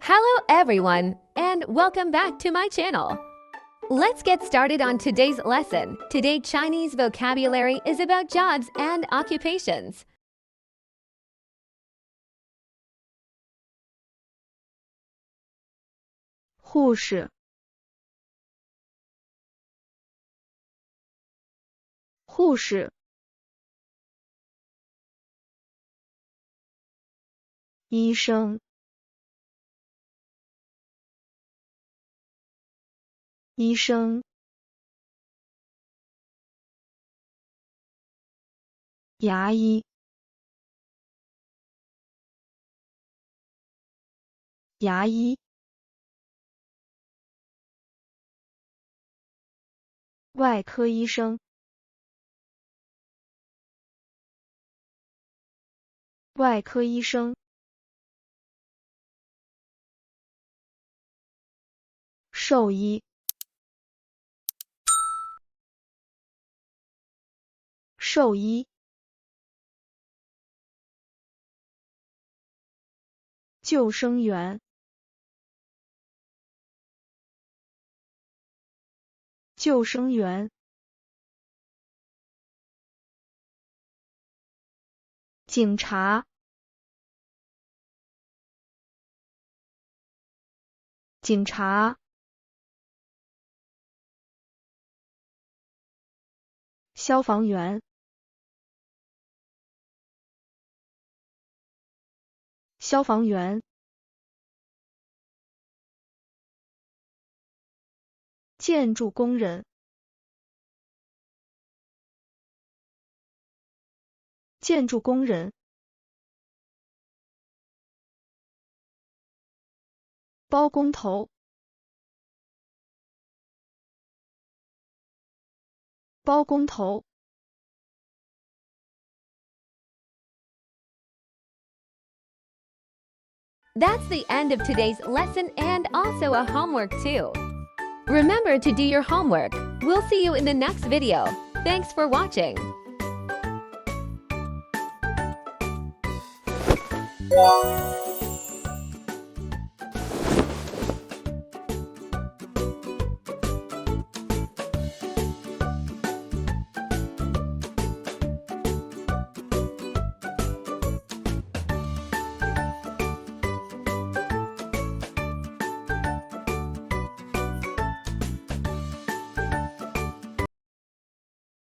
Hello everyone, and welcome back to my channel. Let's get started on today's lesson. Today's Chinese vocabulary is about jobs and occupations. 护士，护士，医生，医生，牙医，牙医，外科医生，外科医生，兽医，兽医，救生员，救生员，警察，警察，消防员，消防员，建筑工人，建筑工人，包工头，包工头， That's the end of today's lesson and also a homework too. Remember to do your homework. We'll see you in the next video. Thanks for watching.